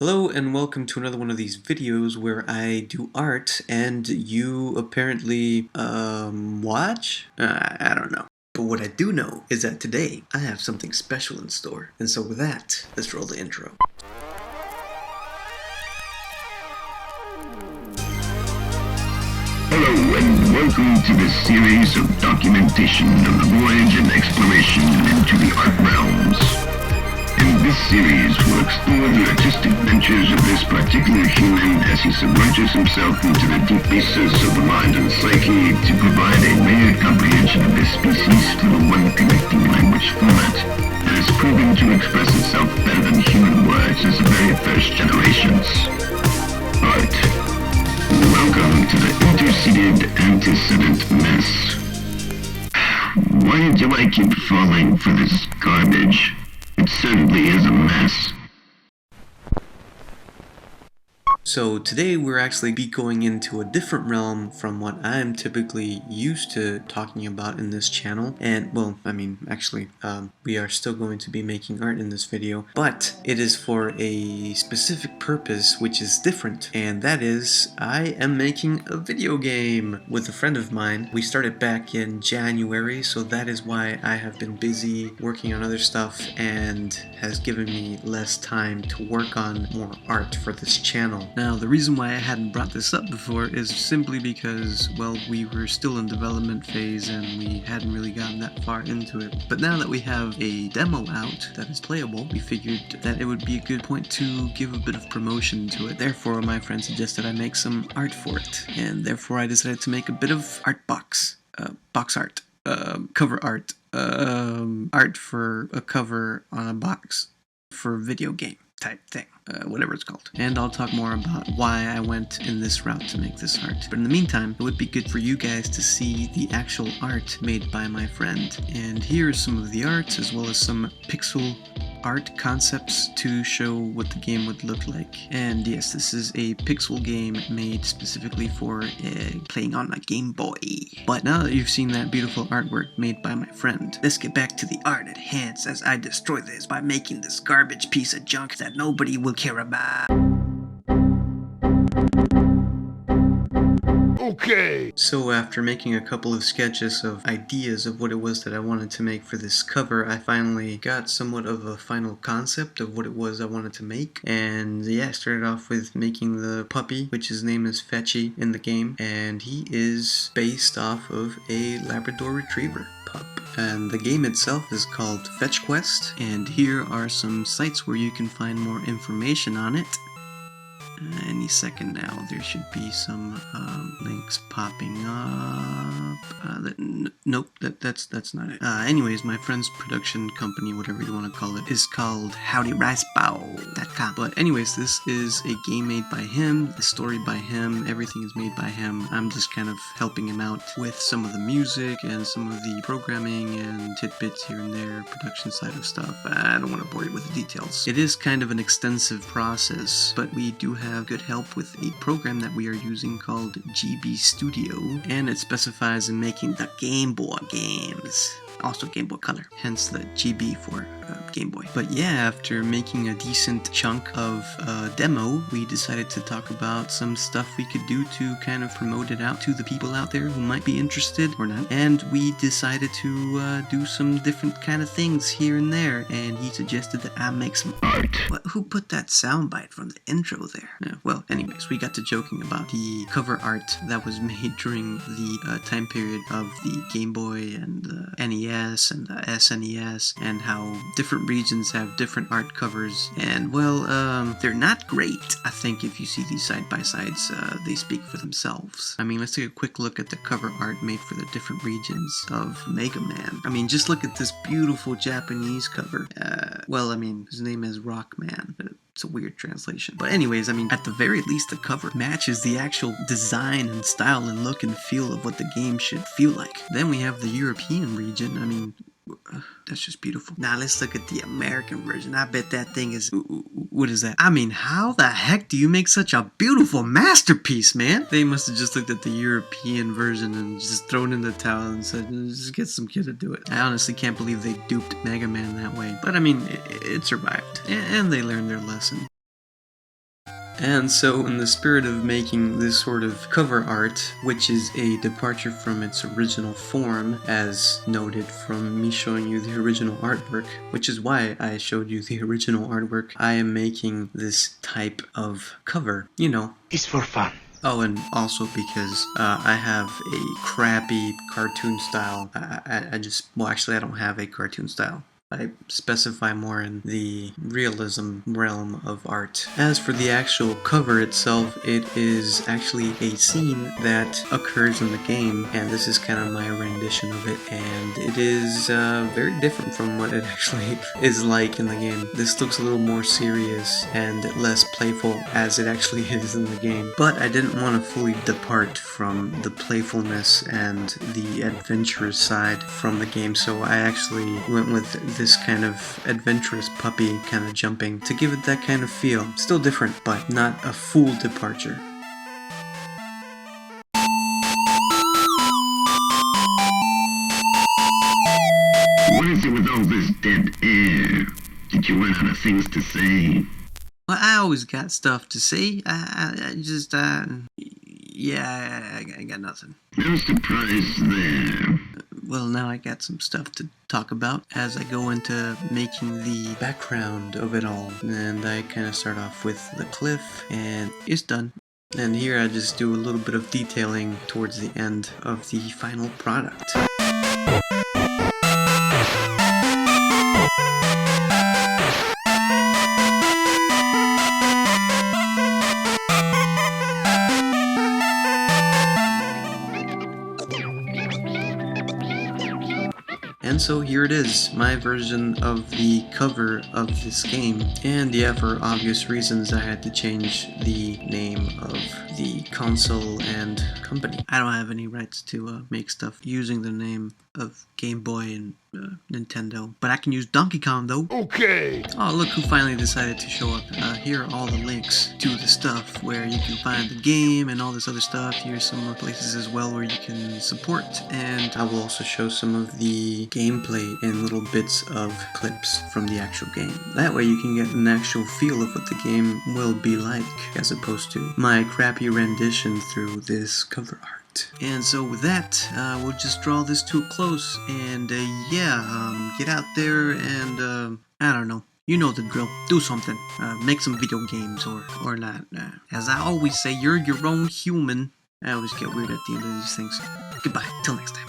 Hello and welcome to another one of these videos where I do art and you apparently, watch? I don't know. But what I do know is that today I have something special in store. And so with that, let's roll the intro. Hello and welcome to this series of documentation of the voyage and exploration into the art realms. In this series, we'll explore the artistic ventures of this particular human as he submerges himself into the deep recesses of the mind and psyche to provide a layered comprehension of this species through the one connecting language format that has proven to express itself better than human words since the very first generations. Art. Welcome to the Interceded Antecedent mess. Why do I keep falling for this garbage? It certainly is a mess. So today we're actually be going into a different realm from what I'm typically used to talking about in this channel. And well, we are still going to be making art in this video, but it is for a specific purpose which is different, and that is I am making a video game with a friend of mine. We started back in January, so that is why I have been busy working on other stuff and has given me less time to work on more art for this channel. Now, the reason why I hadn't brought this up before is simply because, well, we were still in development phase and we hadn't really gotten that far into it. But now that we have a demo out that is playable, we figured that it would be a good point to give a bit of promotion to it. Therefore, my friend suggested I make some art for it, and therefore I decided to make a bit of art box art, cover art, art for a cover on a box for a video game type thing, whatever it's called. And I'll talk more about why I went in this route to make this art. But in the meantime, it would be good for you guys to see the actual art made by my friend. And here are some of the art, as well as some pixel art concepts to show what the game would look like. And yes, this is a pixel game made specifically for playing on a Game Boy. But now that you've seen that beautiful artwork made by my friend, let's get back to the art at hand as I destroy this by making this garbage piece of junk that nobody will care about. Okay. So after making a couple of sketches of ideas of what it was that I wanted to make for this cover, I finally got somewhat of a final concept of what it was I wanted to make. And yeah, I started off with making the puppy, which his name is Fetchy in the game, and he is based off of a Labrador Retriever pup. And the game itself is called Fetch Quest, and here are some sites where you can find more information on it. Any second now, there should be some links popping up. Nope, that's not it. Anyways, my friend's production company, whatever you want to call it, is called Howdy, Riceball.com. But anyways, this is a game made by him, the story by him, everything is made by him. I'm just kind of helping him out with some of the music and some of the programming and tidbits here and there, production side of stuff. I don't want to bore you with the details. It is kind of an extensive process, but we do have good help with a program that we are using called GB Studio, and it specifies in making the Game Boy games. Also Game Boy Color, hence the GB for Game Boy. But yeah, after making a decent chunk of demo, we decided to talk about some stuff we could do to kind of promote it out to the people out there who might be interested or not. And we decided to do some different kind of things here and there, and he suggested that I make some art. What, who put that soundbite from the intro there? Yeah, well, anyways, we got to joking about the cover art that was made during the time period of the Game Boy and the NES and the SNES, and how different regions have different art covers, and well, they're not great. I think if you see these side by sides, they speak for themselves. I mean, let's take a quick look at the cover art made for the different regions of Mega Man. I mean, just look at this beautiful Japanese cover. Well, I mean, his name is Rockman, but it's a weird translation. But anyways, I mean, at the very least, the cover matches the actual design and style and look and feel of what the game should feel like. Then we have the European region. I mean, that's just beautiful. Now let's look at the American version. I bet that thing is... What is that? I mean, how the heck do you make such a beautiful masterpiece, man? They must have just looked at the European version and just thrown in the towel and said, just get some kid to do it. I honestly can't believe they duped Mega Man that way. But I mean, it survived. And they learned their lesson. And so, in the spirit of making this sort of cover art, which is a departure from its original form, as noted from me showing you the original artwork, which is why I showed you the original artwork, I am making this type of cover. You know, it's for fun. Oh, and also because I have a crappy cartoon style. Well, actually, I don't have a cartoon style. I specify more in the realism realm of art. As for the actual cover itself, it is actually a scene that occurs in the game, and this is kind of my rendition of it, and it is very different from what it actually is like in the game. This looks a little more serious and less playful as it actually is in the game, but I didn't want to fully depart from the playfulness and the adventurous side from the game, so I actually went with this kind of adventurous puppy kind of jumping to give it that kind of feel. Still different, but not a full departure. What is it with all this dead air? Did you run out of things to say? Well, I always got stuff to say. I got nothing. No surprise there. Well, now I got some stuff to talk about as I go into making the background of it all. And I kind of start off with the cliff, and it's done. And here I just do a little bit of detailing towards the end of the final product. And so here it is, my version of the cover of this game. And yeah, for obvious reasons, I had to change the name of the console and company. I don't have any rights to make stuff using the name of Game Boy and Nintendo, but I can use Donkey Kong though. Okay. Oh, look who finally decided to show up. Here are all the links to the stuff where you can find the game and all this other stuff. Here's some more places as well where you can support, and I will also show some of the gameplay in little bits of clips from the actual game. That way you can get an actual feel of what the game will be like, as opposed to my crappy rendition through this cover art. And so with that, we'll just draw this to a close, and get out there and, I don't know. You know the drill. Do something. Make some video games or not. As I always say, you're your own human. I always get weird at the end of these things. Goodbye. Till next time.